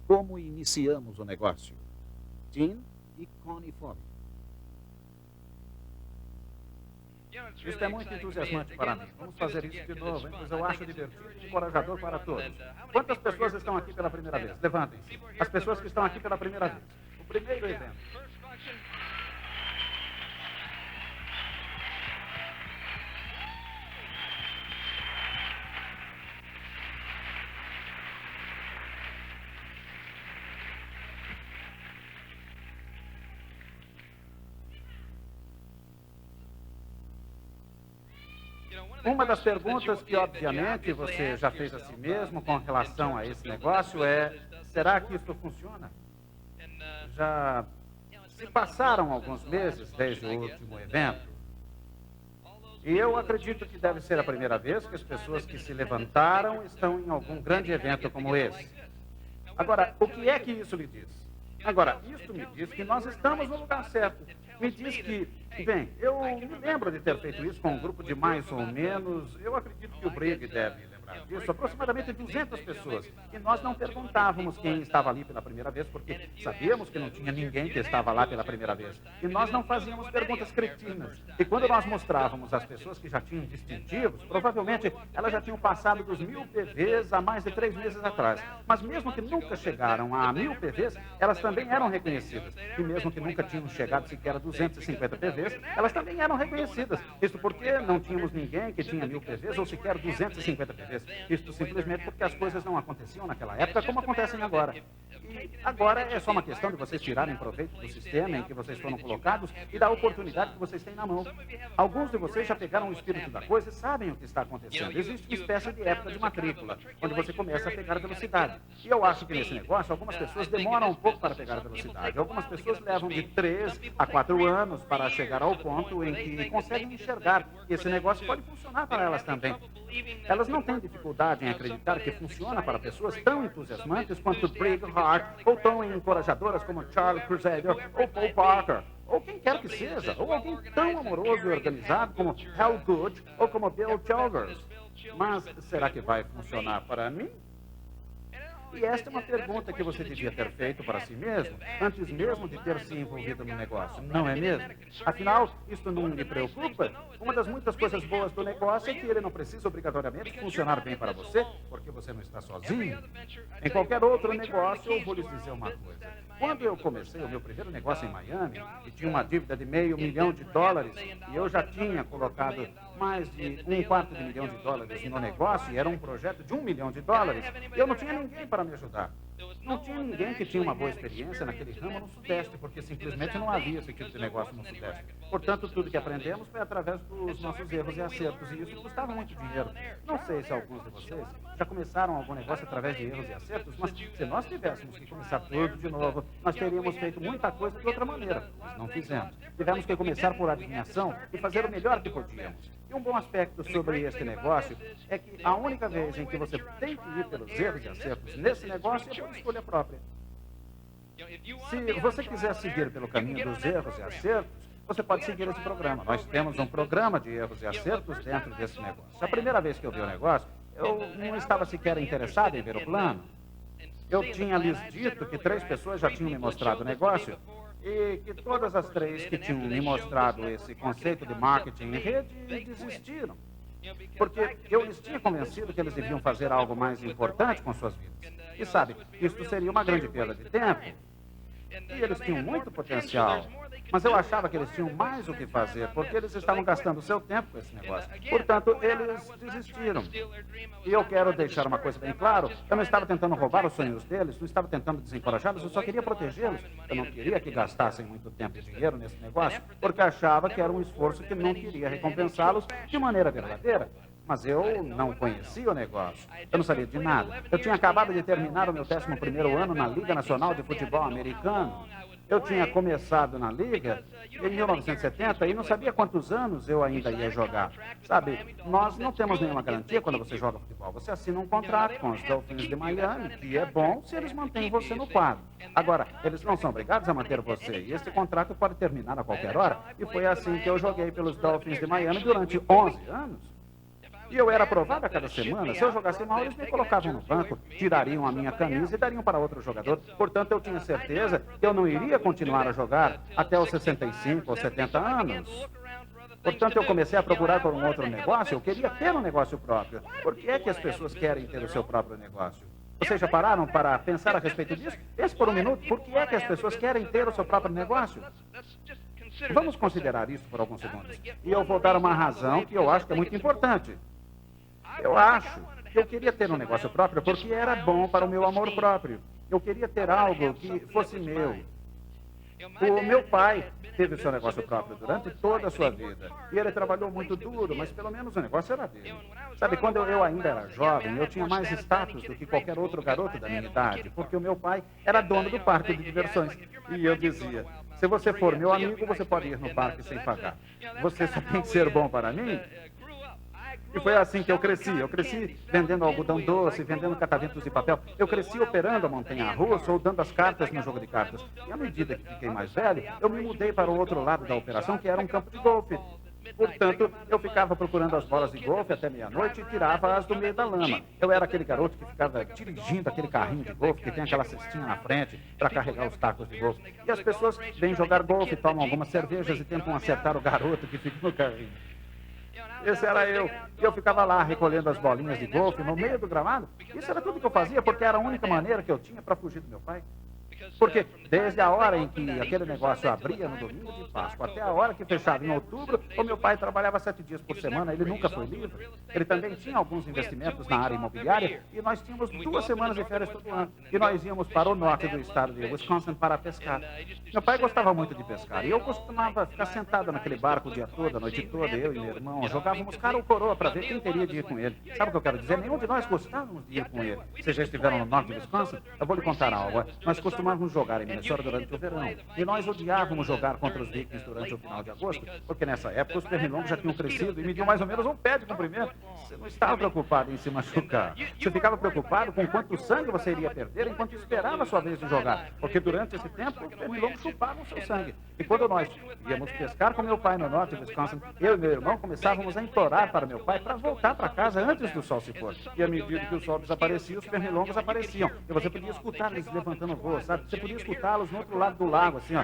Como iniciamos o negócio? Tim e Connie Foley. Isto é muito entusiasmante para mim. Vamos fazer isso de novo, hein? Pois eu acho divertido e encorajador para todos. Quantas pessoas estão aqui pela primeira vez? Levantem-se. As pessoas que estão aqui pela primeira vez. O primeiro evento. Uma das perguntas que, obviamente, você já fez a si mesmo com relação a esse negócio é: será que isso funciona? Já se passaram alguns meses desde o último evento. E eu acredito que deve ser a primeira vez que as pessoas que se levantaram estão em algum grande evento como esse. Agora, o que é que isso me diz? Agora, isso me diz que nós estamos no lugar certo. Me diz que, bem, eu me lembro de ter feito isso com um grupo de mais ou menos, eu acredito que o Brigg deve lembrar disso, aproximadamente 200 pessoas. E nós não perguntávamos quem estava ali pela primeira vez, porque sabíamos que não tinha ninguém que estava lá pela primeira vez. E nós não fazíamos perguntas cretinas. E quando nós mostrávamos às pessoas que já tinham distintivos, provavelmente elas já tinham passado dos 1000 PVs há mais de 3 meses atrás. Mas mesmo que nunca chegaram a 1000 PVs, elas também eram reconhecidas. E mesmo que nunca tinham chegado sequer a 250 PVs, elas também eram reconhecidas. Isto porque não tínhamos ninguém que tinha 1000 PVs ou sequer 250 PVs. Isto simplesmente porque as coisas não aconteciam naquela época como acontecem agora. E agora é só uma questão de vocês tirarem proveito do sistema em que vocês foram colocados e da oportunidade que vocês têm na mão. Alguns de vocês já pegaram o espírito da coisa e sabem o que está acontecendo. Existe uma espécie de época de matrícula, onde você começa a pegar velocidade. E eu acho que nesse negócio, algumas pessoas demoram um pouco para pegar velocidade. Algumas pessoas levam de 3 a 4 anos para chegar ao ponto em que conseguem enxergar que esse negócio pode funcionar para elas também. Elas não têm dificuldade em acreditar que funciona para pessoas tão entusiasmantes quanto Brigg Hart, ou tão encorajadoras como Charlie Crusader, ou Paul Parker, ou quem quer que seja, ou alguém tão amoroso e organizado como Hal Good, ou como Bill Chalmers. Mas será que vai funcionar para mim? E esta é uma pergunta que você devia ter feito para si mesmo, antes mesmo de ter se envolvido no negócio, não é mesmo? Afinal, isto não lhe preocupa? Uma das muitas coisas boas do negócio é que ele não precisa obrigatoriamente funcionar bem para você, porque você não está sozinho. Em qualquer outro negócio, eu vou lhes dizer uma coisa. Quando eu comecei o meu primeiro negócio em Miami, e tinha uma dívida de $500 mil, e eu já tinha colocado mais de $250 mil no negócio, e era um projeto de $1 milhão, eu não tinha ninguém para me ajudar. Não tinha ninguém que tinha uma boa experiência naquele ramo no Sudeste, porque simplesmente não havia esse tipo de negócio no Sudeste. Portanto, tudo que aprendemos foi através dos nossos erros e acertos, e isso custava muito dinheiro. Não sei se alguns de vocês já começaram algum negócio através de erros e acertos, mas se nós tivéssemos que começar tudo de novo, nós teríamos feito muita coisa de outra maneira, mas não fizemos. Tivemos que começar por adivinhação e fazer o melhor que podíamos. E um bom aspecto sobre este negócio é que a única vez em que você tem que ir pelos erros e acertos nesse negócio é por escolha própria. Se você quiser seguir pelo caminho dos erros e acertos, você pode seguir esse programa. Nós temos um programa de erros e acertos dentro desse negócio. A primeira vez que eu vi o negócio, eu não estava sequer interessado em ver o plano. Eu tinha lhes dito que 3 pessoas já tinham me mostrado o negócio e que todas as 3 que tinham me mostrado esse conceito de marketing em rede desistiram. Porque eu lhes tinha convencido que eles deviam fazer algo mais importante com suas vidas. E sabe, isso seria uma grande perda de tempo. E eles tinham muito potencial. Mas eu achava que eles tinham mais o que fazer, porque eles estavam gastando seu tempo com esse negócio. Portanto, eles desistiram. E eu quero deixar uma coisa bem claro. Eu não estava tentando roubar os sonhos deles, não estava tentando desencorajá-los, eu só queria protegê-los. Eu não queria que gastassem muito tempo e dinheiro nesse negócio, porque achava que era um esforço que não queria recompensá-los de maneira verdadeira. Mas eu não conhecia o negócio. Eu não sabia de nada. Eu tinha acabado de terminar o meu 11º ano na Liga Nacional de Futebol Americano. Eu tinha começado na Liga em 1970 e não sabia quantos anos eu ainda ia jogar. Sabe, nós não temos nenhuma garantia quando você joga futebol. Você assina um contrato com os Dolphins de Miami, que é bom se eles mantêm você no quadro. Agora, eles não são obrigados a manter você, e esse contrato pode terminar a qualquer hora. E foi assim que eu joguei pelos Dolphins de Miami durante 11 anos. E eu era aprovado a cada semana. Se eu jogasse mal, eles me colocavam no banco, tirariam a minha camisa e dariam para outro jogador. Portanto, eu tinha certeza que eu não iria continuar a jogar até os 65 ou 70 anos. Portanto, eu comecei a procurar por um outro negócio. Eu queria ter um negócio próprio. Por que é que as pessoas querem ter o seu próprio negócio? Vocês já pararam para pensar a respeito disso? Pense por um minuto. Por que é que as pessoas querem ter o seu próprio negócio? Vamos considerar isso por alguns segundos. E eu vou dar uma razão que eu acho que é muito importante. Eu acho que eu queria ter um negócio próprio porque era bom para o meu amor próprio. Eu queria ter algo que fosse meu. O meu pai teve o seu negócio próprio durante toda a sua vida. E ele trabalhou muito duro, mas pelo menos o negócio era dele. Sabe, quando eu ainda era jovem, eu tinha mais status do que qualquer outro garoto da minha idade, porque o meu pai era dono do parque de diversões. E eu dizia, se você for meu amigo, você pode ir no parque sem pagar. Você só tem que ser bom para mim. E foi assim que eu cresci. Eu cresci vendendo algodão doce, vendendo cataventos de papel. Eu cresci operando a montanha-russa ou dando as cartas no jogo de cartas. E à medida que fiquei mais velho, eu me mudei para o outro lado da operação, que era um campo de golfe. Portanto, eu ficava procurando as bolas de golfe até meia-noite e tirava-as do meio da lama. Eu era aquele garoto que ficava dirigindo aquele carrinho de golfe que tem aquela cestinha na frente para carregar os tacos de golfe. E as pessoas vêm jogar golfe, tomam algumas cervejas e tentam acertar o garoto que fica no carrinho. Esse era eu. E eu ficava lá recolhendo as bolinhas de golfe no meio do gramado. Isso era tudo que eu fazia, porque era a única maneira que eu tinha para fugir do meu pai. Porque desde a hora em que aquele negócio abria no domingo de Páscoa até a hora que fechava em outubro, o meu pai trabalhava 7 dias por semana, ele nunca foi livre. Ele também tinha alguns investimentos na área imobiliária e nós tínhamos 2 semanas de férias todo ano. E nós íamos para o norte do estado de Wisconsin para pescar. Meu pai gostava muito de pescar e eu costumava ficar sentado naquele barco o dia todo, a noite toda, eu e meu irmão, jogávamos cara ou coroa para ver quem teria de ir com ele. Sabe o que eu quero dizer? Nenhum de nós gostávamos de ir com ele. Vocês já estiveram no norte de Wisconsin? Eu vou lhe contar algo. Nós costumávamos jogar em Minnesota durante o verão. E nós odiávamos jogar contra os Vikings durante o final de agosto, porque nessa época os pernilongos já tinham crescido e mediam mais ou menos um pé de comprimento. Você não estava preocupado em se machucar. Você ficava preocupado com quanto sangue você iria perder enquanto esperava a sua vez de jogar. Porque durante esse tempo os pernilongos chupavam seu sangue. E quando nós íamos pescar com meu pai no norte de Wisconsin, eu e meu irmão começávamos a implorar para meu pai para voltar para casa antes do sol se pôr. E à medida que o sol desaparecia, os pernilongos apareciam. E você podia escutar eles levantando voo, sabe? Você podia escutá-los no outro lado do lago, assim, ó.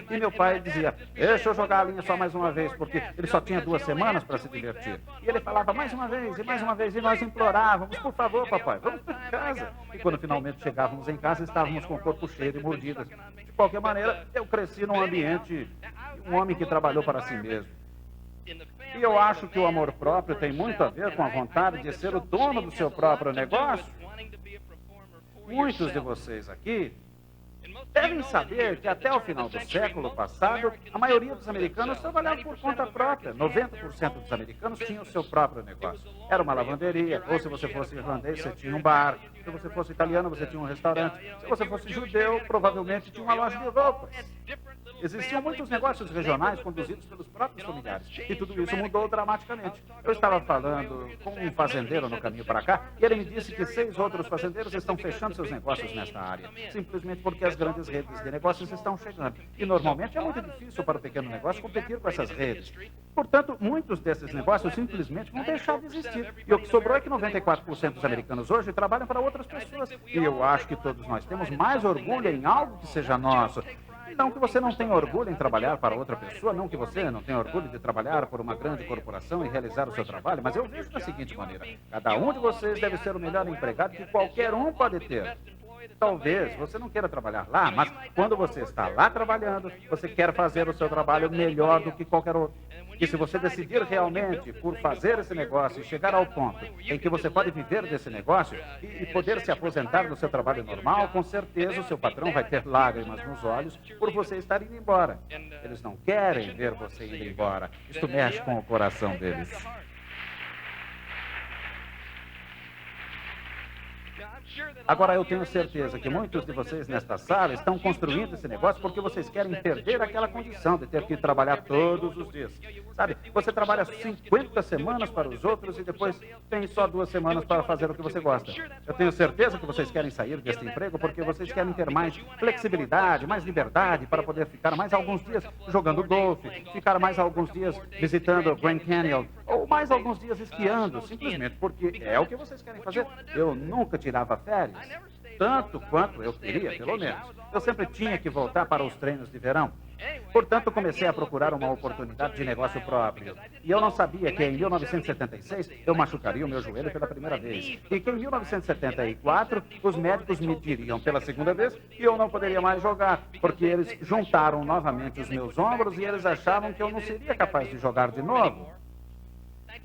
E meu pai dizia, deixa eu jogar a linha só mais uma vez, porque ele só tinha 2 semanas para se divertir. E ele falava mais uma vez, e nós implorávamos, por favor, papai, vamos para casa. E quando finalmente chegávamos em casa, estávamos com o corpo cheio de mordidas. De qualquer maneira, eu cresci num ambiente de um homem que trabalhou para si mesmo. E eu acho que o amor próprio tem muito a ver com a vontade de ser o dono do seu próprio negócio. Muitos de vocês aqui devem saber que até o final do século passado, a maioria dos americanos trabalhava por conta própria. 90% dos americanos tinham o seu próprio negócio. Era uma lavanderia, ou se você fosse irlandês, você tinha um bar. Se você fosse italiano, você tinha um restaurante. Se você fosse judeu, provavelmente tinha uma loja de roupas. Existiam muitos negócios regionais conduzidos pelos próprios familiares. E tudo isso mudou dramaticamente. Eu estava falando com um fazendeiro no caminho para cá, e ele me disse que 6 outros fazendeiros estão fechando seus negócios nesta área, simplesmente porque as grandes redes de negócios estão chegando. E normalmente é muito difícil para o pequeno negócio competir com essas redes. Portanto, muitos desses negócios simplesmente vão deixar de existir. E o que sobrou é que 94% dos americanos hoje trabalham para outras pessoas. E eu acho que todos nós temos mais orgulho em algo que seja nosso. Não que você não tenha orgulho em trabalhar para outra pessoa, não que você não tenha orgulho de trabalhar por uma grande corporação e realizar o seu trabalho, mas eu vejo da seguinte maneira: cada um de vocês deve ser o melhor empregado que qualquer um pode ter. Talvez você não queira trabalhar lá, mas quando você está lá trabalhando, você quer fazer o seu trabalho melhor do que qualquer outro. E se você decidir realmente por fazer esse negócio e chegar ao ponto em que você pode viver desse negócio e poder se aposentar do seu trabalho normal, com certeza o seu patrão vai ter lágrimas nos olhos por você estar indo embora. Eles não querem ver você indo embora. Isto mexe com o coração deles. Agora, eu tenho certeza que muitos de vocês nesta sala estão construindo esse negócio porque vocês querem perder aquela condição de ter que trabalhar todos os dias. Sabe, você trabalha 50 semanas para os outros e depois tem só 2 semanas para fazer o que você gosta. Eu tenho certeza que vocês querem sair deste emprego porque vocês querem ter mais flexibilidade, mais liberdade para poder ficar mais alguns dias jogando golfe, ficar mais alguns dias visitando o Grand Canyon ou mais alguns dias esquiando, simplesmente porque é o que vocês querem fazer. Eu nunca tirava férias, tanto quanto eu queria, pelo menos. Eu sempre tinha que voltar para os treinos de verão. Portanto, comecei a procurar uma oportunidade de negócio próprio. E eu não sabia que em 1976 eu machucaria o meu joelho pela primeira vez. E que em 1974 os médicos me diriam pela segunda vez que eu não poderia mais jogar, porque eles juntaram novamente os meus ombros e eles achavam que eu não seria capaz de jogar de novo.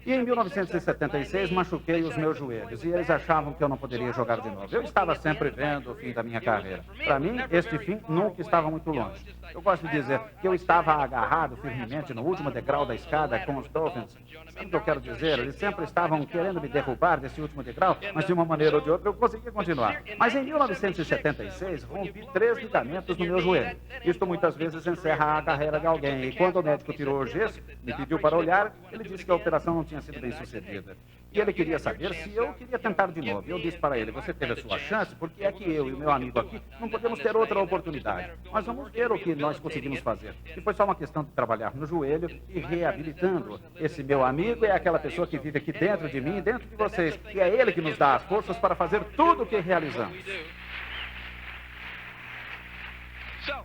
E em 1976 machuquei os meus joelhos e eles achavam que eu não poderia jogar de novo. Eu estava sempre vendo o fim da minha carreira. Para mim, este fim nunca estava muito longe. Eu gosto de dizer que eu estava agarrado firmemente no último degrau da escada com os Dolphins. Sabe o que eu quero dizer? Eles sempre estavam querendo me derrubar desse último degrau, mas de uma maneira ou de outra eu conseguia continuar. Mas em 1976 rompi 3 ligamentos no meu joelho. Isto muitas vezes encerra a carreira de alguém. E quando o médico tirou o gesso, me pediu para olhar, ele disse que a operação não tinha sido bem sucedida. E ele queria saber se eu queria tentar de novo. Eu disse para ele, você teve a sua chance, porque é que eu e o meu amigo aqui não podemos ter outra oportunidade. Mas vamos ver o que nós conseguimos fazer. E foi só uma questão de trabalhar no joelho e reabilitando. Esse meu amigo é aquela pessoa que vive aqui dentro de mim, dentro de vocês. E é ele que nos dá as forças para fazer tudo o que realizamos.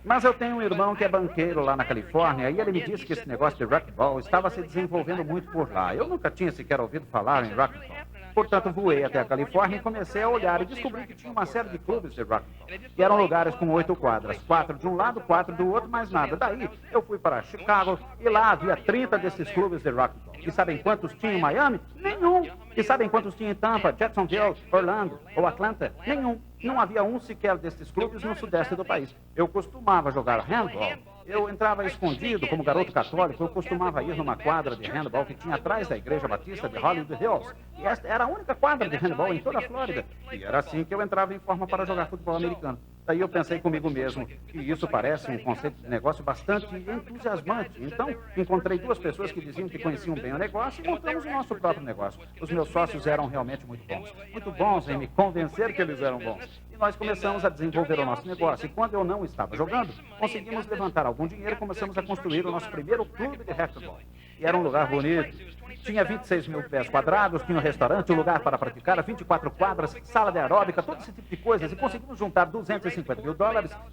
Mas eu tenho um irmão que é banqueiro lá na Califórnia e ele me disse que esse negócio de racquetball estava se desenvolvendo muito por lá. Eu nunca tinha sequer ouvido falar em racquetball. Portanto, voei até a Califórnia e comecei a olhar e descobri que tinha uma série de clubes de racquetball. Que eram lugares com 8 quadras, 4 de um lado, 4 do outro, mais nada. Daí, eu fui para Chicago e lá havia 30 desses clubes de racquetball. E sabem quantos tinha em Miami? Nenhum. E sabem quantos tinha em Tampa, Jacksonville, Orlando ou Atlanta? Nenhum. Não havia um sequer desses clubes no sudeste do país. Eu costumava jogar handball. Eu entrava escondido como garoto católico. Eu costumava ir numa quadra de handball que tinha atrás da Igreja Batista de Hollywood Hills. E esta era a única quadra de handball em toda a Flórida. E era assim que eu entrava em forma para jogar futebol americano. Daí eu pensei comigo mesmo que isso parece um conceito de negócio bastante entusiasmante. Então, encontrei 2 pessoas que diziam que conheciam bem o negócio e montamos o nosso próprio negócio. Os meus sócios eram realmente muito bons em me convencer que eles eram bons. E nós começamos a desenvolver o nosso negócio. E quando eu não estava jogando, conseguimos levantar algum dinheiro e começamos a construir o nosso primeiro clube de racquetball. E era um lugar bonito. Tinha 26 mil pés quadrados, tinha um restaurante, um lugar para praticar, 24 quadras, sala de aeróbica, todo esse tipo de coisas. E conseguimos juntar $250 mil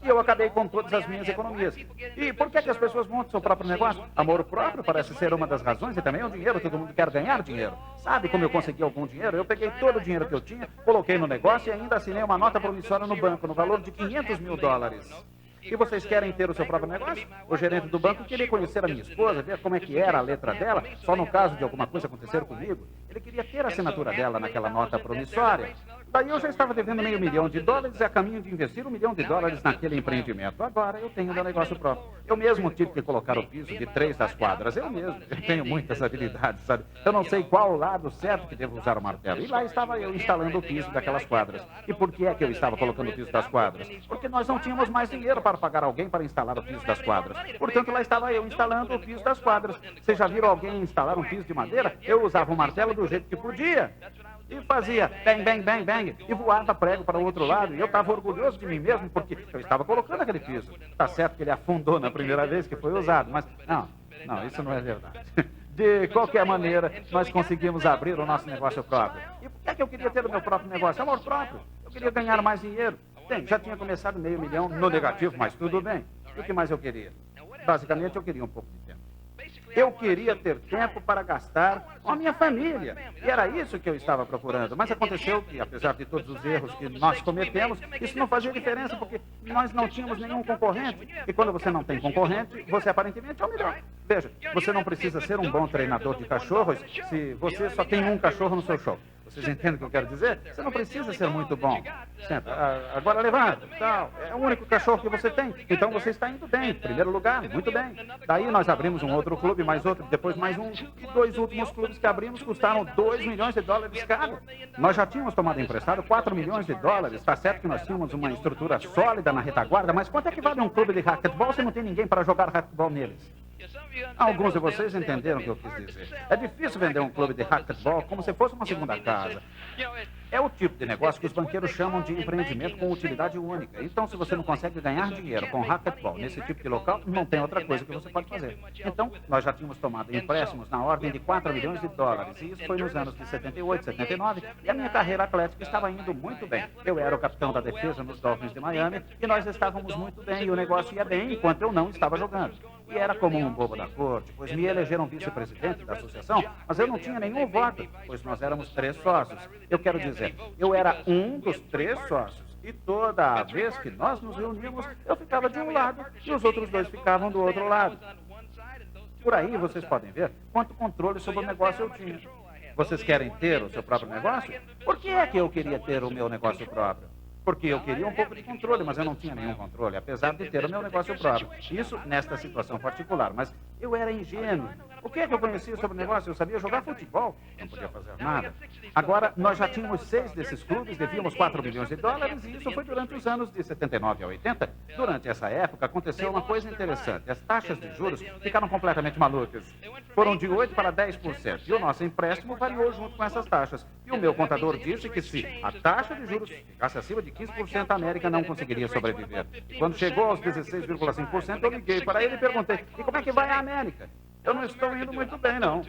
e eu acabei com todas as minhas economias. E por que as pessoas montam seu próprio negócio? Amor próprio parece ser uma das razões e também é o dinheiro. Todo mundo quer ganhar dinheiro. Sabe como eu consegui algum dinheiro? Eu peguei todo o dinheiro que eu tinha, coloquei no negócio e ainda assinei uma nota promissória no banco no valor de $500 mil. E vocês querem ter o seu próprio negócio? O gerente do banco queria conhecer a minha esposa, ver como é que era a letra dela, só no caso de alguma coisa acontecer comigo. Ele queria ter a assinatura dela naquela nota promissória. Daí eu já estava devendo $500 mil e a caminho de investir $1 milhão naquele empreendimento. Agora eu tenho meu negócio próprio. Eu mesmo tive que colocar o piso de 3 das quadras. Eu mesmo. Eu tenho muitas habilidades, sabe? Eu não sei qual o lado certo que devo usar o martelo. E lá estava eu instalando o piso daquelas quadras. E por que é que eu estava colocando o piso das quadras? Porque nós não tínhamos mais dinheiro para pagar alguém para instalar o piso das quadras. Portanto, lá estava eu instalando o piso das quadras. Vocês já viram alguém instalar um piso de madeira? Eu usava o martelo do jeito que podia. E fazia bang, bang, bang, bang, e voava prego para o outro lado. E eu estava orgulhoso de mim mesmo, porque eu estava colocando aquele piso. Está certo que ele afundou na primeira vez que foi usado, mas não, isso não é verdade. De qualquer maneira, nós conseguimos abrir o nosso negócio próprio. E por que é que eu queria ter o meu próprio negócio? Amor próprio. Eu queria ganhar mais dinheiro. Bem, já tinha começado $500 mil no negativo, mas tudo bem. E o que mais eu queria? Basicamente, eu queria um pouco de tempo. Eu queria ter tempo para gastar com a minha família. E era isso que eu estava procurando. Mas aconteceu que, apesar de todos os erros que nós cometemos, isso não fazia diferença, porque nós não tínhamos nenhum concorrente. E quando você não tem concorrente, você aparentemente é o melhor. Veja, você não precisa ser um bom treinador de cachorros se você só tem um cachorro no seu show. Vocês entendem o que eu quero dizer? Você não precisa ser muito bom. Senta, agora levanta, tal. É o único cachorro que você tem. Então você está indo bem. Primeiro lugar, muito bem. Daí nós abrimos um outro clube, mais outro, depois mais um. E dois últimos clubes que abrimos custaram $2 milhões cada. Nós já tínhamos tomado emprestado $4 milhões. Está certo que nós tínhamos uma estrutura sólida na retaguarda, mas quanto é que vale um clube de racquetball se não tem ninguém para jogar racquetball neles? Alguns de vocês entenderam o que eu quis dizer. É difícil vender um clube de racquetball como se fosse uma segunda casa. É o tipo de negócio que os banqueiros chamam de empreendimento com utilidade única. Então, se você não consegue ganhar dinheiro com racquetball nesse tipo de local, não tem outra coisa que você pode fazer. Então, nós já tínhamos tomado empréstimos na ordem de $4 milhões. E isso foi nos anos de 78, 79, e a minha carreira atlética estava indo muito bem. Eu era o capitão da defesa nos Dolphins de Miami, e nós estávamos muito bem, e o negócio ia bem enquanto eu não estava jogando. E era como um bobo da corte, pois me elegeram vice-presidente da associação, mas eu não tinha nenhum voto, pois nós éramos 3 sócios. Eu quero dizer, eu era um dos 3 sócios. E toda vez que nós nos reuníamos, eu ficava de um lado e os outros 2 ficavam do outro lado. Por aí vocês podem ver quanto controle sobre o negócio eu tinha. Vocês querem ter o seu próprio negócio? Por que é que eu queria ter o meu negócio próprio? Porque eu queria um pouco de controle, mas eu não tinha nenhum controle, apesar de ter o meu negócio próprio. Isso nesta situação particular, mas eu era ingênuo. O que é que eu conhecia sobre o negócio? Eu sabia jogar futebol, não podia fazer nada. Agora, nós já tínhamos 6 desses clubes, devíamos $4 milhões, e isso foi durante os anos de 79 a 80. Durante essa época, aconteceu uma coisa interessante. As taxas de juros ficaram completamente malucas. Foram de 8% para 10%, e o nosso empréstimo variou junto com essas taxas. E o meu contador disse que se a taxa de juros ficasse acima de 15%, a América não conseguiria sobreviver. E quando chegou aos 16,5%, eu liguei para ele e perguntei, e como é que vai a América? Eu não estou indo muito bem, não.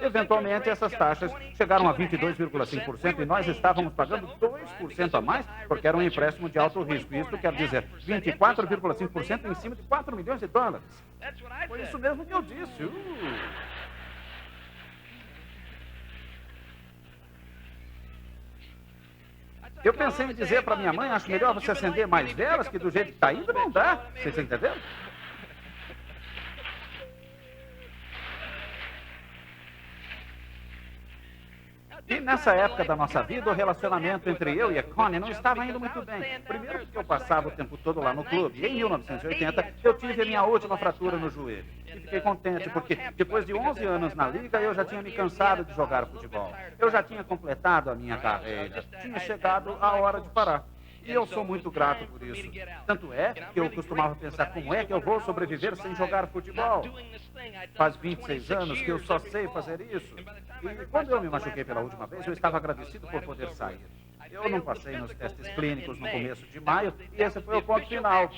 Eventualmente, essas taxas chegaram a 22,5% e nós estávamos pagando 2% a mais porque era um empréstimo de alto risco. Isso quer dizer 24,5% em cima de $4 milhões. Foi isso mesmo que eu disse. Eu pensei em dizer para minha mãe, acho melhor você acender mais velas, que do jeito que está indo não dá. Vocês entenderam? E nessa época da nossa vida, o relacionamento entre eu e a Connie não estava indo muito bem. Primeiro porque eu passava o tempo todo lá no clube. E em 1980, eu tive a minha última fratura no joelho. E fiquei contente porque, depois de 11 anos na liga, eu já tinha me cansado de jogar futebol. Eu já tinha completado a minha carreira. Tinha chegado a hora de parar. E eu sou muito grato por isso. Tanto é que eu costumava pensar, como é que eu vou sobreviver sem jogar futebol? Faz 26 anos que eu só sei fazer isso. E quando eu me machuquei pela última vez, eu estava agradecido por poder sair. Eu não passei nos testes clínicos no começo de maio, e esse foi o ponto final.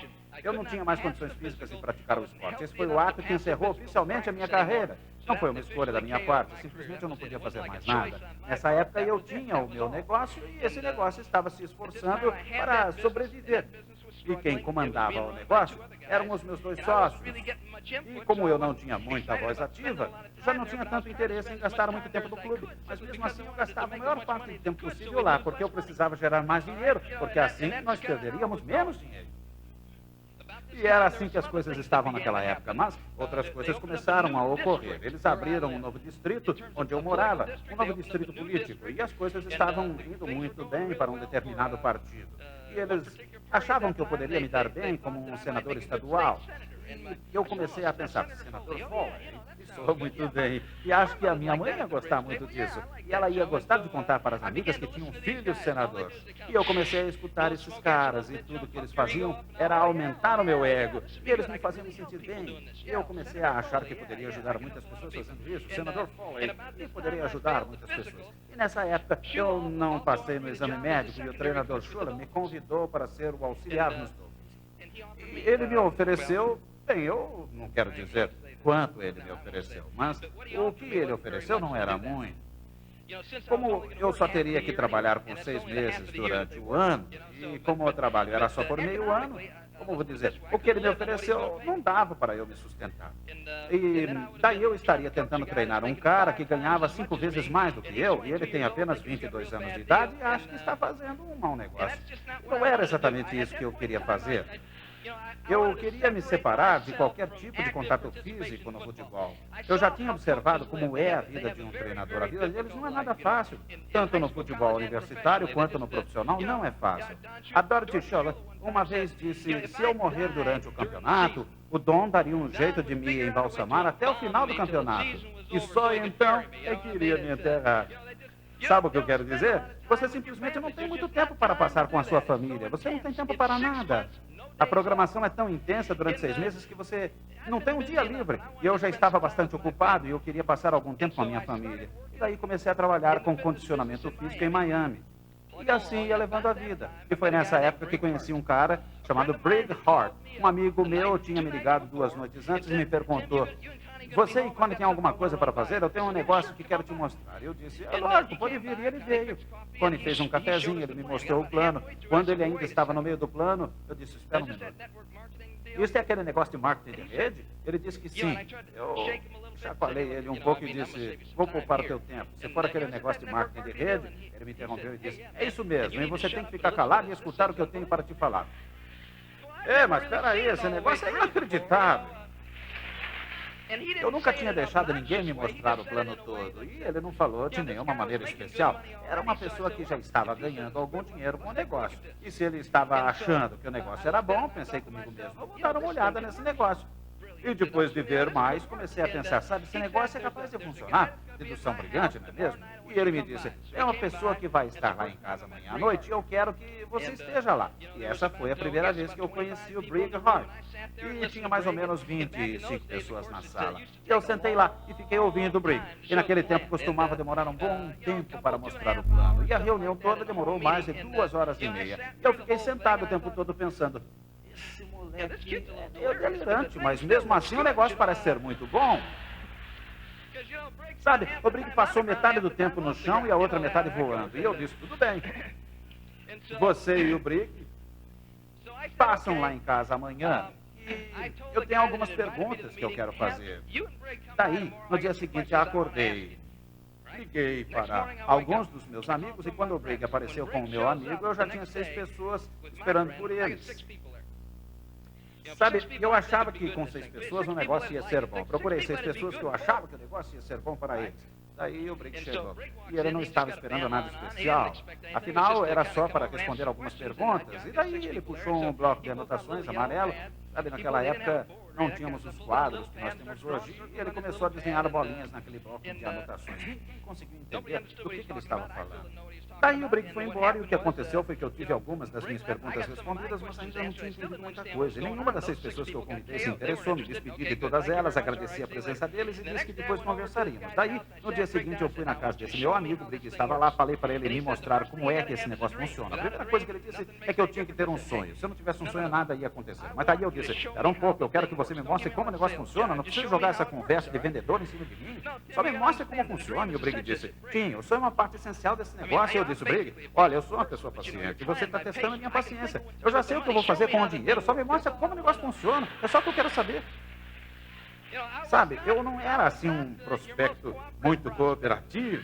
Eu não tinha mais condições físicas de praticar o esporte. Esse foi o ato que encerrou oficialmente a minha carreira. Não foi uma escolha da minha parte, simplesmente eu não podia fazer mais nada. Nessa época eu tinha o meu negócio e esse negócio estava se esforçando para sobreviver. E quem comandava o negócio eram os meus 2 sócios. E como eu não tinha muita voz ativa, já não tinha tanto interesse em gastar muito tempo no clube. Mas mesmo assim eu gastava a maior parte do tempo possível lá, porque eu precisava gerar mais dinheiro, porque assim nós perderíamos menos dinheiro. E era assim que as coisas estavam naquela época, mas outras coisas começaram a ocorrer. Eles abriram um novo distrito onde eu morava, um novo distrito político, e as coisas estavam indo muito bem para um determinado partido. E eles achavam que eu poderia me dar bem como um senador estadual. E eu comecei a pensar, senador Ford, sou muito bem. E acho que a minha mãe ia gostar muito disso. E ela ia gostar de contar para as amigas que tinham filhos senadores. E eu comecei a escutar esses caras e tudo que eles faziam era aumentar o meu ego. E eles me faziam me sentir bem. E eu comecei a achar que poderia ajudar muitas pessoas fazendo isso. O senador Foley, e poderia ajudar muitas pessoas. E nessa época eu não passei no exame médico e o treinador Shula me convidou para ser o auxiliar nos Dolphins. E ele me ofereceu, bem, eu não quero dizer quanto ele me ofereceu, mas o que ele ofereceu não era muito. Como eu só teria que trabalhar por 6 meses durante o ano, e como o trabalho era só por meio ano, como vou dizer, o que ele me ofereceu não dava para eu me sustentar. E daí eu estaria tentando treinar um cara que ganhava 5 vezes mais do que eu, e ele tem apenas 22 anos de idade e acho que está fazendo um mau negócio. Não era exatamente isso que eu queria fazer. Eu queria me separar de qualquer tipo de contato físico no futebol. Eu já tinha observado como é a vida de um treinador. A vida deles não é nada fácil. Tanto no futebol universitário quanto no profissional, não é fácil. A Dorothy Scholler uma vez disse: se eu morrer durante o campeonato, o Don daria um jeito de me embalsamar até o final do campeonato. E só então é que iria me enterrar. Sabe o que eu quero dizer? Você simplesmente não tem muito tempo para passar com a sua família. Você não tem tempo para nada. A programação é tão intensa durante 6 meses que você não tem um dia livre. E eu já estava bastante ocupado e eu queria passar algum tempo com a minha família. E daí comecei a trabalhar com condicionamento físico em Miami. E assim ia levando a vida. E foi nessa época que conheci um cara chamado Brig Hart. Um amigo meu tinha me ligado 2 noites antes e me perguntou: você e Connie tem alguma coisa para fazer? Eu tenho um negócio que quero te mostrar. Eu disse: é lógico, pode vir. E ele veio. Connie fez um cafezinho, ele me mostrou o plano. Quando ele ainda estava no meio do plano, eu disse: espera um minuto. Isso é aquele negócio de marketing de rede? Ele disse que sim. Eu chacoalhei ele um pouco e disse: vou poupar o teu tempo. Se for aquele negócio de marketing de rede, ele me interrompeu e disse: é isso mesmo, e você tem que ficar calado e escutar o que eu tenho para te falar. Mas espera aí, esse negócio é inacreditável. Eu nunca tinha deixado ninguém me mostrar o plano todo. E ele não falou de nenhuma maneira especial. Era uma pessoa que já estava ganhando algum dinheiro com o negócio. E se ele estava achando que o negócio era bom, pensei comigo mesmo: eu vou dar uma olhada nesse negócio. E depois de ver mais, comecei a pensar: sabe, esse negócio é capaz de funcionar? Dedução brilhante, não é mesmo? E ele me disse: é uma pessoa que vai estar lá em casa amanhã à noite e eu quero que você esteja lá. E essa foi a primeira vez que eu conheci o Brig Hart. E tinha mais ou menos 25 pessoas na sala. E eu sentei lá e fiquei ouvindo o Brig. E naquele tempo costumava demorar um bom tempo para mostrar o plano. E a reunião toda demorou mais de 2 horas e meia. Eu fiquei sentado o tempo todo pensando: esse moleque é meio delirante, mas mesmo assim o negócio parece ser muito bom. Sabe, o Brig passou metade do tempo no chão e a outra metade voando. E eu disse: tudo bem. Você e o Brig passam lá em casa amanhã. E eu tenho algumas perguntas que eu quero fazer. Daí, no dia seguinte, eu acordei. Liguei para alguns dos meus amigos e quando o Brig apareceu com o meu amigo, eu já tinha 6 pessoas esperando por eles. Sabe, eu achava que com 6 pessoas o negócio ia ser bom. Procurei 6 pessoas que eu achava que o negócio ia ser bom para eles. Daí o Brig chegou. E ele não estava esperando nada especial. Afinal, era só para responder algumas perguntas. E daí ele puxou um bloco de anotações amarelo. Sabe, naquela época não tínhamos os quadros que nós temos hoje. E ele começou a desenhar bolinhas naquele bloco de anotações. Ninguém conseguiu entender do que ele estava falando. Daí o Brig foi embora e o que aconteceu foi que eu tive algumas das minhas perguntas respondidas, mas ainda não tinha entendido muita coisa. E nenhuma das 6 pessoas que eu convidei se interessou, me despedi de todas elas, agradeci a presença deles e disse que depois conversaríamos. Daí, no dia seguinte, eu fui na casa desse meu amigo, o Brig estava lá, falei para ele me mostrar como é que esse negócio funciona. A primeira coisa que ele disse é que eu tinha que ter um sonho. Se eu não tivesse um sonho, nada ia acontecer. Mas daí eu disse: era um pouco, eu quero que você me mostre como o negócio funciona, não precisa jogar essa conversa de vendedor em cima de mim, só me mostre como funciona. E o Brig disse: sim, o sonho é uma parte essencial desse negócio. E eu disse: Brig, olha, eu sou uma pessoa paciente, você está testando a minha paciência. Eu já sei o que eu vou fazer com o dinheiro, só me mostra como o negócio funciona, é só o que eu quero saber. Sabe, eu não era assim um prospecto muito cooperativo.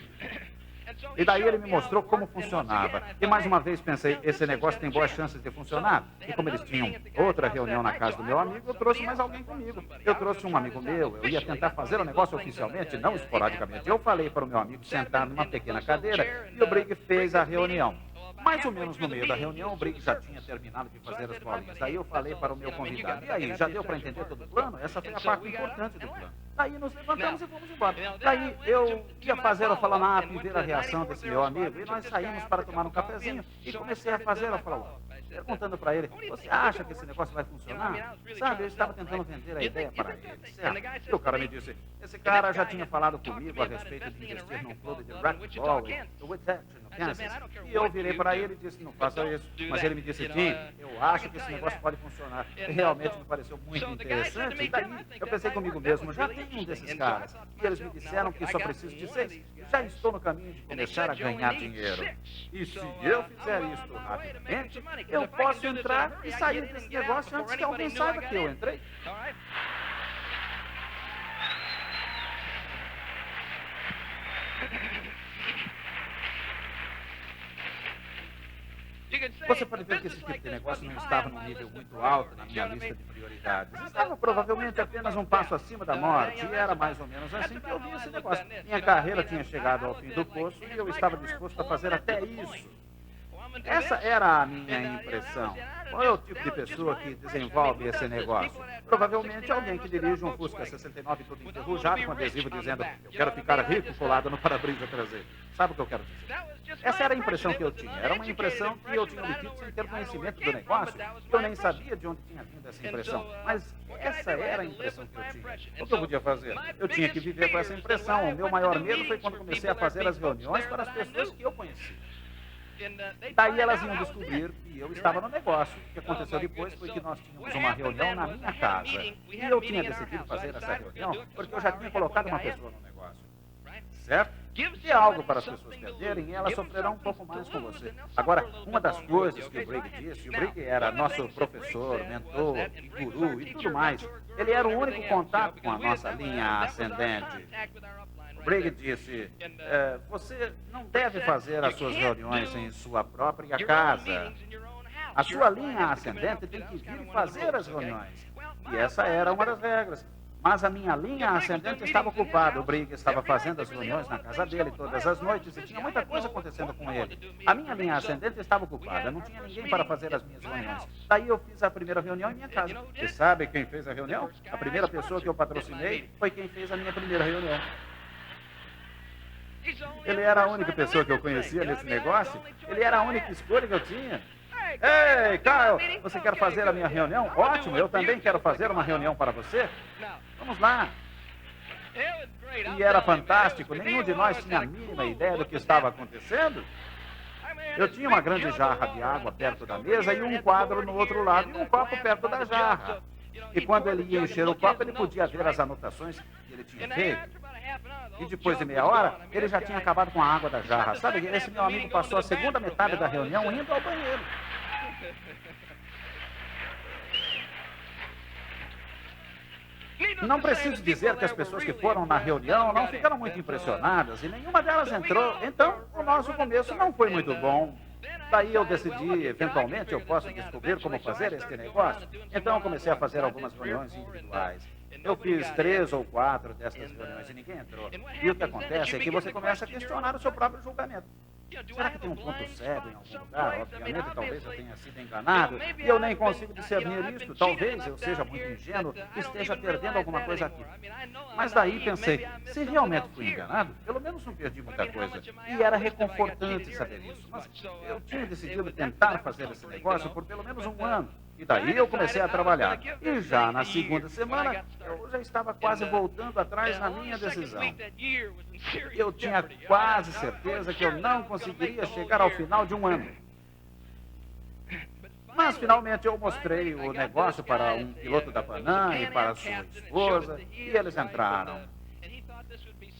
E daí ele me mostrou como funcionava. E mais uma vez pensei: esse negócio tem boas chances de funcionar. E como eles tinham outra reunião na casa do meu amigo, eu trouxe mais alguém comigo. Eu trouxe um amigo meu, eu ia tentar fazer o negócio oficialmente, não esporadicamente. Eu falei para o meu amigo sentar numa pequena cadeira e o Brig fez a reunião. Mais ou menos no meio da reunião, o Brig já tinha terminado de fazer as bolinhas. Daí eu falei para o meu convidado: e aí, já deu para entender todo o plano? Essa foi a parte importante do plano. Daí nos levantamos e fomos embora. Daí eu ia fazer o follow-up e ver a reação desse meu amigo. E nós saímos para tomar um cafezinho e comecei a fazer o follow-up. Perguntando para ele: você acha que esse negócio vai funcionar? Sabe, eu estava tentando vender a ideia para ele, certo? E o cara me disse: esse cara já tinha falado comigo a respeito de investir num clube de racquetball no Whitehaven, no Kansas. E eu virei para ele e disse: não faça isso. Mas ele me disse: Tim, eu acho que esse negócio pode funcionar. E realmente me pareceu muito interessante. E daí eu pensei comigo mesmo: já tem um desses caras. E eles me disseram que só preciso de 6. Já estou no caminho de começar a ganhar dinheiro. E se eu fizer isso rapidamente, eu posso entrar e sair desse negócio antes que alguém saiba que eu entrei. Você pode ver que esse tipo de negócio não estava num nível muito alto na minha lista de prioridades. Estava provavelmente apenas um passo acima da morte, e era mais ou menos assim que eu vi esse negócio. Minha carreira tinha chegado ao fim do poço e eu estava disposto a fazer até isso. Essa era a minha impressão. Qual é o tipo de pessoa que desenvolve esse negócio? Provavelmente alguém que dirige um Fusca 69 todo enferrujado com adesivo dizendo: eu quero ficar rico colado no para-brisa traseiro. Sabe o que eu quero dizer? Essa era a impressão que eu tinha. Era uma impressão que eu tinha obtido sem ter conhecimento do negócio. Eu nem sabia de onde tinha vindo essa impressão. Mas essa era a impressão que eu tinha. O que eu podia fazer? Eu tinha que viver com essa impressão. O meu maior medo foi quando comecei a fazer as reuniões para as pessoas que eu conhecia. Daí elas iam descobrir que eu estava no negócio. O que aconteceu depois foi que nós tínhamos uma reunião na minha casa. E eu tinha decidido fazer essa reunião porque eu já tinha colocado uma pessoa no negócio. Certo? Dê algo para as pessoas perderem e elas sofrerão um pouco mais com você. Agora, uma das coisas que o Brigg disse, o Brigg era nosso professor, mentor, guru e tudo mais. Ele era o único contato com a nossa linha ascendente. O Brigg disse, você não deve fazer as suas reuniões em sua própria casa. A sua linha ascendente tem que vir fazer as reuniões. E essa era uma das regras. Mas a minha linha ascendente estava ocupada. O Brigg estava fazendo as reuniões na casa dele todas as noites e tinha muita coisa acontecendo com ele. A minha linha ascendente estava ocupada. Não tinha ninguém para fazer as minhas reuniões. Daí eu fiz a primeira reunião em minha casa. Você sabe quem fez a reunião? A primeira pessoa que eu patrocinei foi quem fez a minha primeira reunião. Ele era a única pessoa que eu conhecia nesse negócio. Ele era a única escolha que eu tinha. Ei, Kyle, você quer fazer a minha reunião? Ótimo, eu também quero fazer uma reunião para você. Vamos lá. E era fantástico, nenhum de nós tinha a mínima ideia do que estava acontecendo. Eu tinha uma grande jarra de água perto da mesa e um quadro no outro lado e um copo perto da jarra. E quando ele ia encher o copo, ele podia ver as anotações que ele tinha feito. E depois de meia hora, ele já tinha acabado com a água da jarra. Sabe, esse meu amigo passou a segunda metade da reunião indo ao banheiro. Não preciso dizer que as pessoas que foram na reunião não ficaram muito impressionadas e nenhuma delas entrou. Então, o nosso começo não foi muito bom. Daí eu decidi, eventualmente eu posso descobrir como fazer este negócio. Então eu comecei a fazer algumas reuniões individuais. Eu fiz 3 ou 4 dessas reuniões e ninguém entrou. E o que acontece é que você começa a questionar o seu próprio julgamento. Será que tem um ponto cego em algum lugar? Obviamente, talvez eu tenha sido enganado e eu nem consigo discernir isto. Talvez eu seja muito ingênuo e esteja perdendo alguma coisa aqui. Mas daí pensei, se realmente fui enganado, pelo menos não perdi muita coisa. E era reconfortante saber isso. Mas eu tinha decidido tentar fazer esse negócio por pelo menos um ano. E daí eu comecei a trabalhar. E já na segunda semana, eu já estava quase voltando atrás na minha decisão. Eu tinha quase certeza que eu não conseguiria chegar ao final de um ano. Mas finalmente eu mostrei o negócio para um piloto da Panam e para sua esposa, e eles entraram.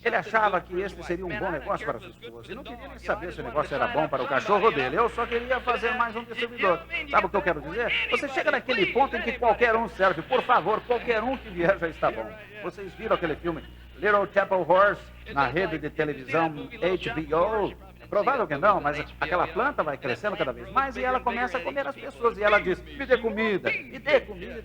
Ele achava que este seria um bom negócio para sua esposa e não queria nem saber se o negócio era bom para o cachorro dele. Eu só queria fazer mais um distribuidor. Sabe o que eu quero dizer? Você chega naquele ponto em que qualquer um serve. Por favor, qualquer um que vier já está bom. Vocês viram aquele filme Little Chapel Horse na rede de televisão HBO? É provável que não, mas aquela planta vai crescendo cada vez mais e ela começa a comer as pessoas. E ela diz, me dê comida, me dê comida.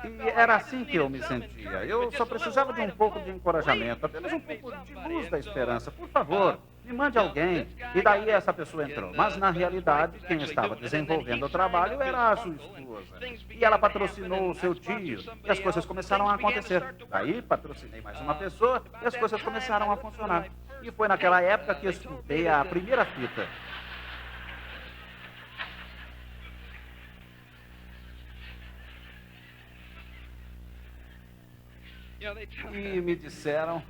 E era assim que eu me sentia. Eu só precisava de um pouco de encorajamento, apenas um pouco de luz da esperança. Por favor, me mande alguém. E daí essa pessoa entrou. Mas, na realidade, quem estava desenvolvendo o trabalho era a sua esposa. E ela patrocinou o seu tio. E as coisas começaram a acontecer. Daí, patrocinei mais uma pessoa e as coisas começaram a funcionar. E foi naquela época que eu escutei a primeira fita. E me disseram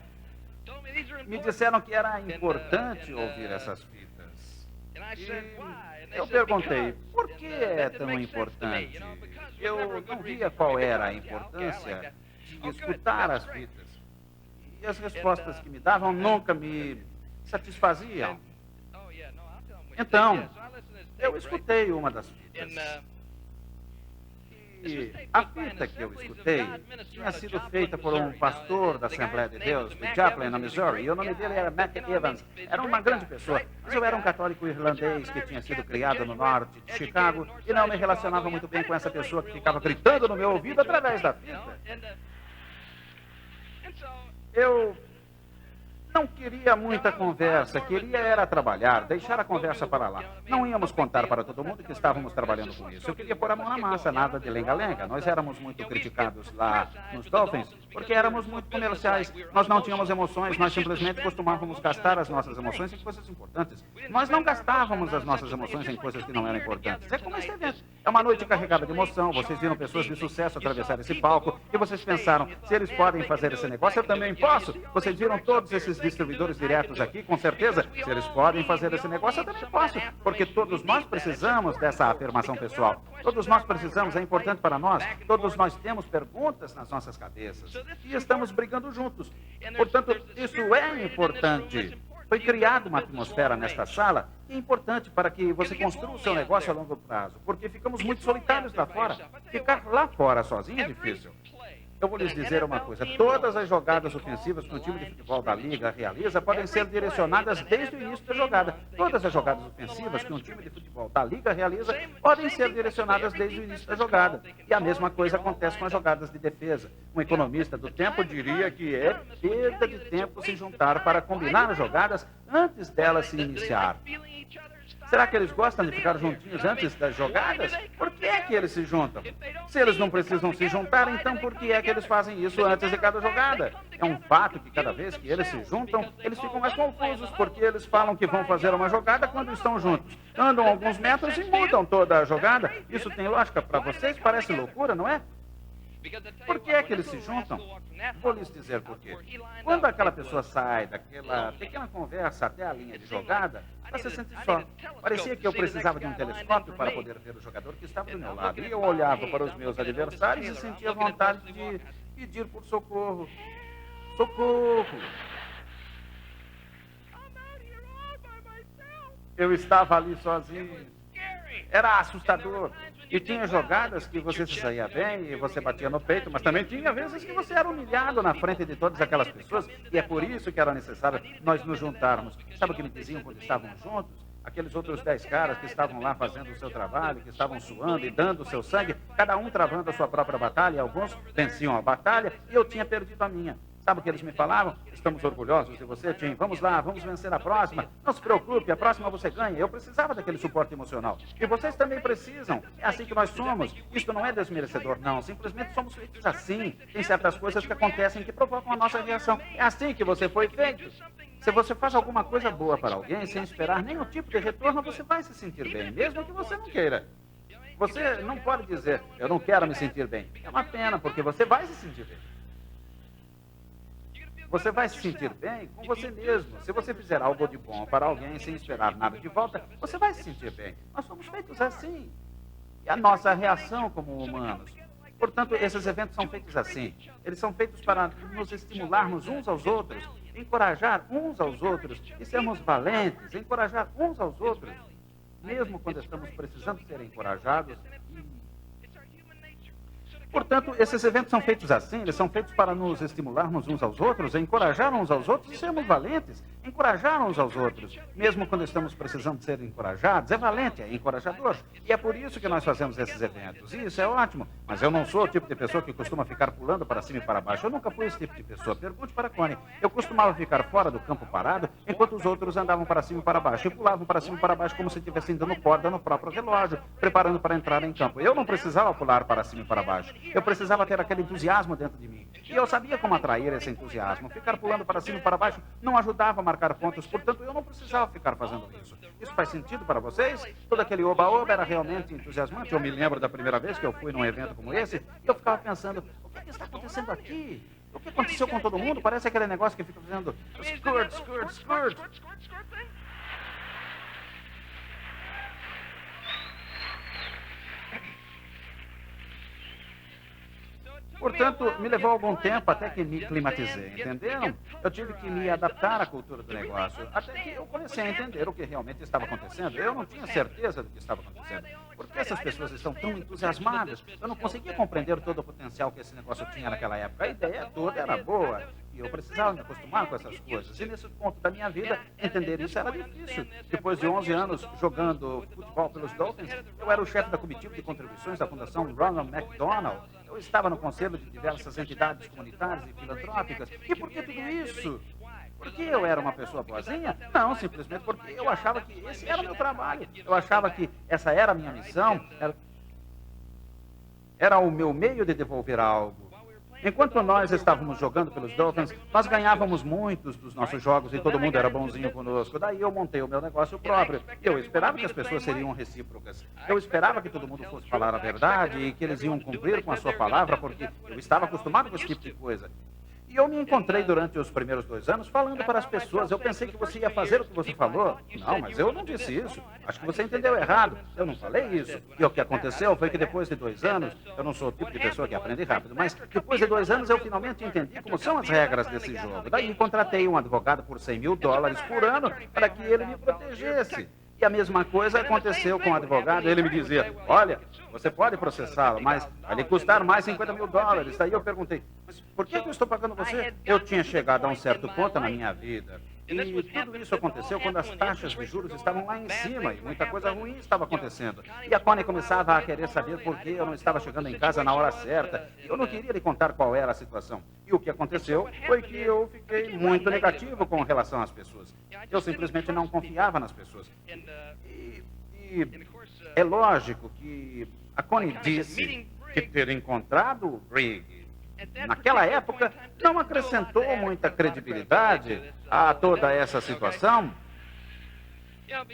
que era importante ouvir essas fitas. E eu perguntei, por que é tão importante? Eu não via qual era a importância de escutar as fitas. E as respostas que me davam nunca me satisfaziam. Então, eu escutei uma das fitas. que a fita que eu escutei tinha sido feita por um pastor da Assembleia de Deus, de Joplin, no Missouri, e o nome dele era Mac Evans. Era uma grande pessoa, mas eu era um católico irlandês que tinha sido criado no norte de Chicago e não me relacionava muito bem com essa pessoa que ficava gritando no meu ouvido através da fita. Eu não queria muita conversa, queria era trabalhar, deixar a conversa para lá. Não íamos contar para todo mundo que estávamos trabalhando com isso. Eu queria pôr a mão na massa, nada de lenga-lenga. Nós éramos muito criticados lá nos Dolphins, porque éramos muito comerciais. Nós não tínhamos emoções, nós simplesmente costumávamos gastar as nossas emoções em coisas importantes. Nós não gastávamos as nossas emoções em coisas que não eram importantes. É como esse evento. É uma noite carregada de emoção, vocês viram pessoas de sucesso atravessar esse palco, e vocês pensaram, se eles podem fazer esse negócio, eu também posso. Vocês viram todos esses distribuidores diretos aqui, com certeza, se eles podem fazer esse negócio, eu também posso, porque todos nós precisamos dessa afirmação pessoal. Todos nós precisamos, é importante para nós, todos nós temos perguntas nas nossas cabeças e estamos brigando juntos. Portanto, isso é importante. Foi criada uma atmosfera nesta sala que é importante para que você construa o seu negócio a longo prazo, porque ficamos muito solitários lá fora. Ficar lá fora sozinho é difícil. Eu vou lhes dizer uma coisa, todas as jogadas ofensivas que um time de futebol da Liga realiza podem ser direcionadas desde o início da jogada. Todas as jogadas ofensivas que um time de futebol da Liga realiza podem ser direcionadas desde o início da jogada. E a mesma coisa acontece com as jogadas de defesa. Um economista do tempo diria que é perda de tempo se juntar para combinar as jogadas antes delas se iniciar. Será que eles gostam de ficar juntinhos antes das jogadas? Por que é que eles se juntam? Se eles não precisam se juntar, então por que é que eles fazem isso antes de cada jogada? É um fato que cada vez que eles se juntam, eles ficam mais confusos, porque eles falam que vão fazer uma jogada quando estão juntos. Andam alguns metros e mudam toda a jogada. Isso tem lógica para vocês? Parece loucura, não é? Por que é que eles se juntam? Vou lhes dizer por quê. Quando aquela pessoa sai daquela pequena conversa até a linha de jogada, ela se sente só. Parecia que eu precisava de um telescópio para poder ver o jogador que estava do meu lado. E eu olhava para os meus adversários e sentia vontade de pedir por socorro. Socorro! Eu estava ali sozinho. Era assustador. E tinha jogadas que você se saía bem e você batia no peito, mas também tinha vezes que você era humilhado na frente de todas aquelas pessoas. E é por isso que era necessário nós nos juntarmos. Sabe o que me diziam quando estávamos juntos? Aqueles outros 10 caras que estavam lá fazendo o seu trabalho, que estavam suando e dando o seu sangue, cada um travando a sua própria batalha, alguns venciam a batalha e eu tinha perdido a minha. Sabe o que eles me falavam? Estamos orgulhosos de você, Tim. Vamos lá, vamos vencer a próxima. Não se preocupe, a próxima você ganha. Eu precisava daquele suporte emocional. E vocês também precisam. É assim que nós somos. Isto não é desmerecedor, não. Simplesmente somos feitos assim. Tem certas coisas que acontecem que provocam a nossa reação. É assim que você foi feito. Se você faz alguma coisa boa para alguém sem esperar nenhum tipo de retorno, você vai se sentir bem, mesmo que você não queira. Você não pode dizer, eu não quero me sentir bem. É uma pena, porque você vai se sentir bem. Você vai se sentir bem com você mesmo. Se você fizer algo de bom para alguém sem esperar nada de volta, você vai se sentir bem. Nós somos feitos assim. E a nossa reação como humanos. Portanto, esses eventos são feitos assim. Eles são feitos para nos estimularmos uns aos outros, encorajar uns aos outros e sermos valentes, encorajar uns aos outros, mesmo quando estamos precisando ser encorajados. Portanto, esses eventos são feitos assim, eles são feitos para nos estimularmos uns aos outros, encorajar uns aos outros e sermos valentes, encorajar uns aos outros, mesmo quando estamos precisando ser encorajados, é valente, é encorajador. E é por isso que nós fazemos esses eventos. E isso é ótimo, mas eu não sou o tipo de pessoa que costuma ficar pulando para cima e para baixo. Eu nunca fui esse tipo de pessoa. Pergunte para a Connie. Eu costumava ficar fora do campo parado, enquanto os outros andavam para cima e para baixo. E pulavam para cima e para baixo como se estivessem dando corda no próprio relógio, preparando para entrar em campo. Eu não precisava pular para cima e para baixo. Eu precisava ter aquele entusiasmo dentro de mim. E eu sabia como atrair esse entusiasmo. Ficar pulando para cima e para baixo não ajudava a marcar pontos, portanto eu não precisava ficar fazendo isso. Isso faz sentido para vocês? Todo aquele oba-oba era realmente entusiasmante. Eu me lembro da primeira vez que eu fui num evento como esse, e eu ficava pensando, o que está acontecendo aqui? O que aconteceu com todo mundo? Parece aquele negócio que fica fazendo skirt, skirt, skirt. Portanto, me levou algum tempo até que me climatizei, entenderam? Eu tive que me adaptar à cultura do negócio, até que eu comecei a entender o que realmente estava acontecendo. Eu não tinha certeza do que estava acontecendo. Por que essas pessoas estão tão entusiasmadas? Eu não conseguia compreender todo o potencial que esse negócio tinha naquela época. A ideia toda era boa e eu precisava me acostumar com essas coisas. E nesse ponto da minha vida, entender isso era difícil. Depois de 11 anos jogando futebol pelos Dolphins, eu era o chefe da comitiva de contribuições da Fundação Ronald McDonald. Eu estava no conselho de diversas entidades comunitárias e filantrópicas. E por que tudo isso? Porque eu era uma pessoa boazinha? Não, simplesmente porque eu achava que esse era o meu trabalho. Eu achava que essa era a minha missão, era o meu meio de devolver algo. Enquanto nós estávamos jogando pelos Dolphins, nós ganhávamos muitos dos nossos jogos e todo mundo era bonzinho conosco. Daí eu montei o meu negócio próprio. Eu esperava que as pessoas seriam recíprocas. Eu esperava que todo mundo fosse falar a verdade e que eles iam cumprir com a sua palavra, porque eu estava acostumado com esse tipo de coisa. E eu me encontrei durante os primeiros 2 anos falando para as pessoas. Eu pensei que você ia fazer o que você falou. Não, mas eu não disse isso. Acho que você entendeu errado. Eu não falei isso. E o que aconteceu foi que depois de 2 anos, eu não sou o tipo de pessoa que aprende rápido, mas depois de 2 anos eu finalmente entendi como são as regras desse jogo. Daí contratei um advogado por $100.000 por ano para que ele me protegesse. E a mesma coisa aconteceu com o advogado. Ele me dizia, olha, você pode processá-lo, mas vai lhe custar mais $50.000. Daí eu perguntei, mas por que eu estou pagando você? Eu tinha chegado a um certo ponto na minha vida. E tudo isso aconteceu quando as taxas de juros estavam lá em cima e muita coisa ruim estava acontecendo. E a Connie começava a querer saber por que eu não estava chegando em casa na hora certa. Eu não queria lhe contar qual era a situação. E o que aconteceu foi que eu fiquei muito negativo com relação às pessoas. Eu simplesmente não confiava nas pessoas. E é lógico que a Connie disse que ter encontrado o Brigg naquela época não acrescentou muita credibilidade a toda essa situação,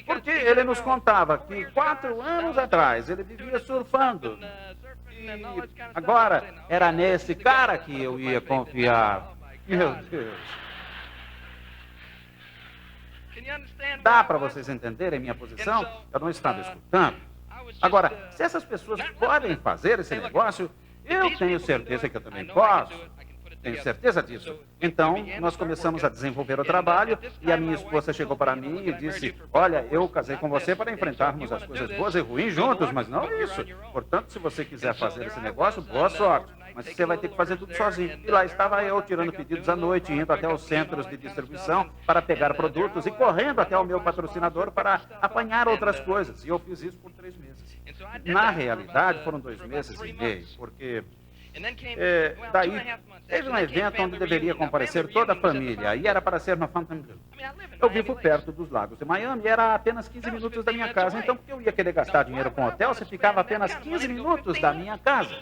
porque ele nos contava que 4 anos atrás ele vivia surfando. E agora era nesse cara que eu ia confiar. Meu Deus. Dá para vocês entenderem minha posição? Eu não estava escutando. Agora, se essas pessoas podem fazer esse negócio, eu tenho certeza que eu também posso. Tenho certeza disso. Então, nós começamos a desenvolver o trabalho e a minha esposa chegou para mim e disse, olha, eu casei com você para enfrentarmos as coisas boas e ruins juntos, mas não isso. Portanto, se você quiser fazer esse negócio, boa sorte. Mas você vai ter que fazer tudo sozinho. E lá estava eu, tirando pedidos à noite, indo até os centros de distribuição para pegar produtos e correndo até o meu patrocinador para apanhar outras coisas. E eu fiz isso por 3 meses. Na realidade, foram 2 meses e meio, porque daí teve um evento onde deveria comparecer toda a família, e era para ser na Fontainebleau. Eu vivo perto dos lagos de Miami, era a apenas 15 minutos da minha casa, então por que eu ia querer gastar dinheiro com hotel se ficava apenas 15 minutos da minha casa?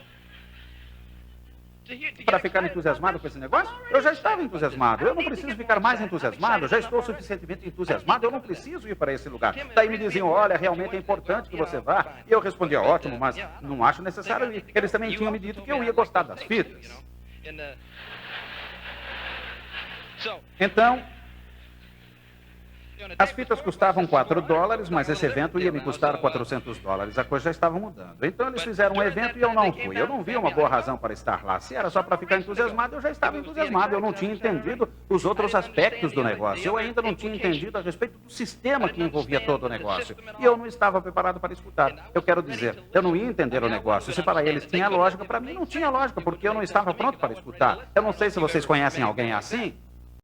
Para ficar entusiasmado com esse negócio? Eu já estava entusiasmado. Eu não preciso ficar mais entusiasmado. Eu já estou suficientemente entusiasmado. Eu não preciso ir para esse lugar. Daí me diziam, olha, realmente é importante que você vá. E eu respondia, ótimo, mas não acho necessário ir. Eles também tinham me dito que eu ia gostar das fitas. Então, as fitas custavam $4, mas esse evento ia me custar $400. A coisa já estava mudando. Então eles fizeram um evento e eu não fui. Eu não vi uma boa razão para estar lá. Se era só para ficar entusiasmado, eu já estava entusiasmado. Eu não tinha entendido os outros aspectos do negócio. Eu ainda não tinha entendido a respeito do sistema que envolvia todo o negócio. E eu não estava preparado para escutar. Eu quero dizer, eu não ia entender o negócio. Se para eles tinha lógica, para mim não tinha lógica, porque eu não estava pronto para escutar. Eu não sei se vocês conhecem alguém assim.